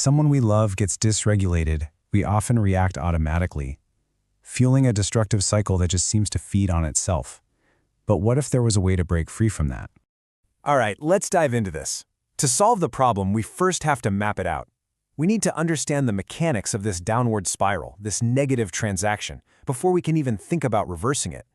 someone we love gets dysregulated, we often react automatically, fueling a destructive cycle that just seems to feed on itself. But what if there was a way to break free from that? All right, let's dive into this. To solve the problem, we first have to map it out. We need to understand the mechanics of this downward spiral, this negative transaction, before we can even think about reversing it.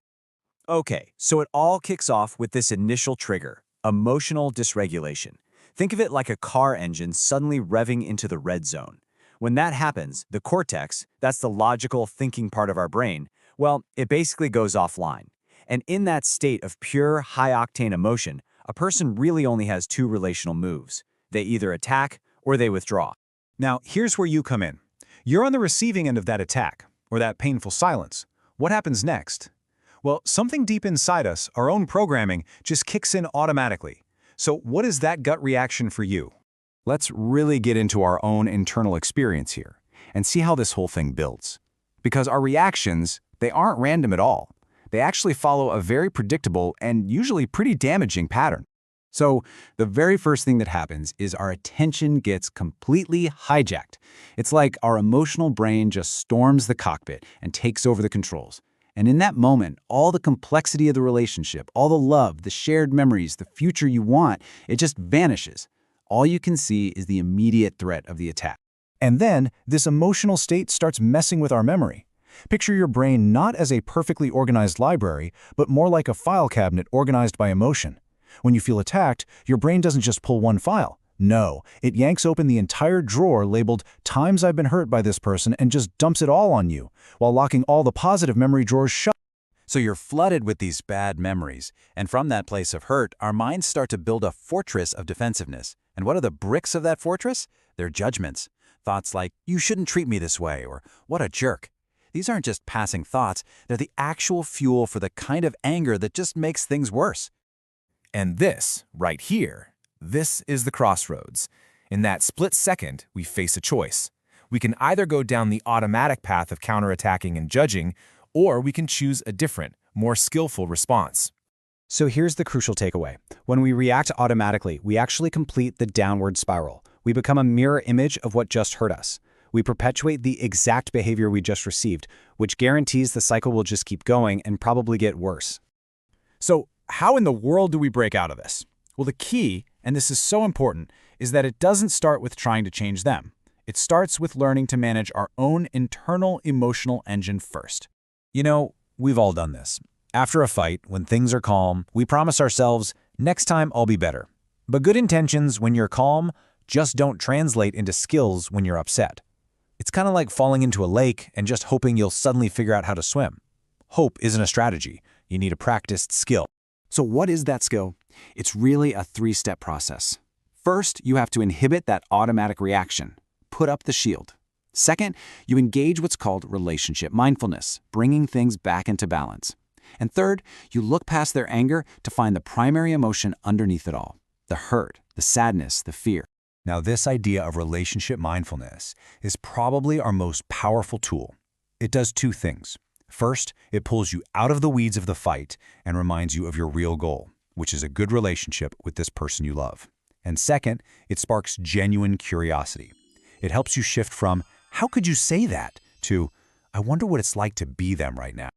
Okay, so it all kicks off with this initial trigger, emotional dysregulation. Think of it like a car engine suddenly revving into the red zone. When that happens, the cortex, that's the logical thinking part of our brain, well, it basically goes offline. And in that state of pure, high-octane emotion, a person really only has two relational moves. They either attack or they withdraw. Now, here's where you come in. You're on the receiving end of that attack, or that painful silence. What happens next? Well, something deep inside us, our own programming, just kicks in automatically. So what is that gut reaction for you? Let's really get into our own internal experience here and see how this whole thing builds. Because our reactions, they aren't random at all. They actually follow a very predictable and usually pretty damaging pattern. So the very first thing that happens is our attention gets completely hijacked. It's like our emotional brain just storms the cockpit and takes over the controls. And in that moment, all the complexity of the relationship, all the love, the shared memories, the future you want, it just vanishes. All you can see is the immediate threat of the attack. And then, this emotional state starts messing with our memory. Picture your brain not as a perfectly organized library, but more like a file cabinet organized by emotion. When you feel attacked, your brain doesn't just pull one file. No, it yanks open the entire drawer labeled "Times I've been hurt by this person" and just dumps it all on you, while locking all the positive memory drawers shut. So you're flooded with these bad memories, and from that place of hurt, our minds start to build a fortress of defensiveness. And what are the bricks of that fortress? They're judgments. Thoughts like, "You shouldn't treat me this way," or "What a jerk." These aren't just passing thoughts, they're the actual fuel for the kind of anger that just makes things worse. And this, right here, this is the crossroads. In that split second, we face a choice. We can either go down the automatic path of counterattacking and judging, or we can choose a different, more skillful response. So here's the crucial takeaway. When we react automatically, we actually complete the downward spiral. We become a mirror image of what just hurt us. We perpetuate the exact behavior we just received, which guarantees the cycle will just keep going and probably get worse. So how in the world do we break out of this? Well, the key, and this is so important, is that it doesn't start with trying to change them. It starts with learning to manage our own internal emotional engine first. You know, we've all done this. After a fight, when things are calm, we promise ourselves, "Next time I'll be better." But good intentions when you're calm just don't translate into skills when you're upset. It's kind of like falling into a lake and just hoping you'll suddenly figure out how to swim. Hope isn't a strategy. You need a practiced skill. So what is that skill? It's really a three-step process. First, you have to inhibit that automatic reaction. Put up the shield. Second, you engage what's called relationship mindfulness, bringing things back into balance. And third, you look past their anger to find the primary emotion underneath it all, the hurt, the sadness, the fear. Now, this idea of relationship mindfulness is probably our most powerful tool. It does two things. First, it pulls you out of the weeds of the fight and reminds you of your real goal, which is a good relationship with this person you love. And second, it sparks genuine curiosity. It helps you shift from, "How could you say that?" to, "I wonder what it's like to be them right now."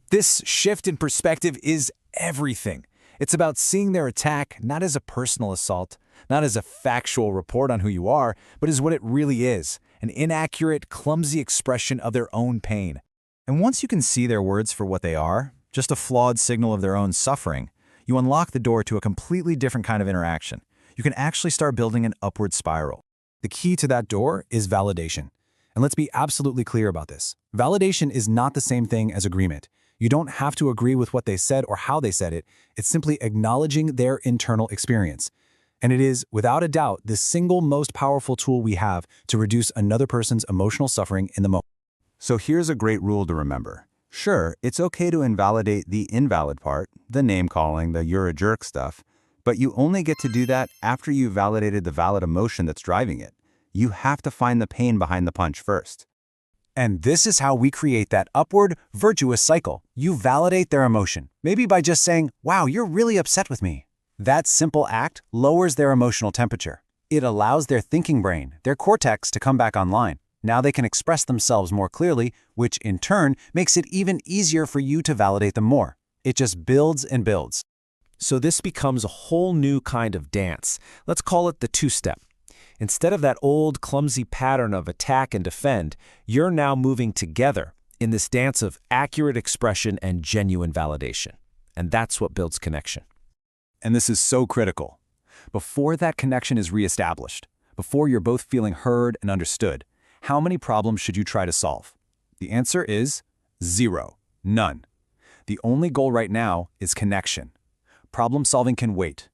This shift in perspective is everything. It's about seeing their attack not as a personal assault, not as a factual report on who you are, but as what it really is, an inaccurate, clumsy expression of their own pain. And once you can see their words for what they are, just a flawed signal of their own suffering, you unlock the door to a completely different kind of interaction. You can actually start building an upward spiral. The key to that door is validation. And let's be absolutely clear about this. Validation is not the same thing as agreement. You don't have to agree with what they said or how they said it. It's simply acknowledging their internal experience. And it is, without a doubt, the single most powerful tool we have to reduce another person's emotional suffering in the moment. So here's a great rule to remember. Sure, it's okay to invalidate the invalid part, the name-calling, the "you're a jerk" stuff, but you only get to do that after you've validated the valid emotion that's driving it. You have to find the pain behind the punch first. And this is how we create that upward, virtuous cycle. You validate their emotion, maybe by just saying, "Wow, you're really upset with me." That simple act lowers their emotional temperature. It allows their thinking brain, their cortex, to come back online. Now they can express themselves more clearly, which in turn makes it even easier for you to validate them more. It just builds and builds. So this becomes a whole new kind of dance. Let's call it the two-step. Instead of that old, clumsy pattern of attack and defend, you're now moving together in this dance of accurate expression and genuine validation. And that's what builds connection. And this is so critical. Before that connection is reestablished, before you're both feeling heard and understood, how many problems should you try to solve? The answer is 0. None. The only goal right now is connection. Problem solving can wait.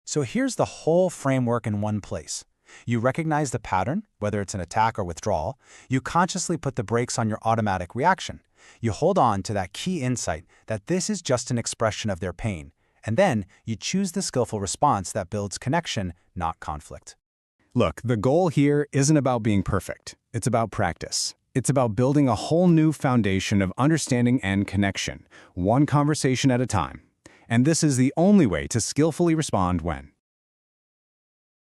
So here's the whole framework in one place. You recognize the pattern, whether it's an attack or withdrawal. You consciously put the brakes on your automatic reaction. You hold on to that key insight that this is just an expression of their pain. And then you choose the skillful response that builds connection, not conflict. Look, the goal here isn't about being perfect. It's about practice. It's about building a whole new foundation of understanding and connection, one conversation at a time. And this is the only way to skillfully respond when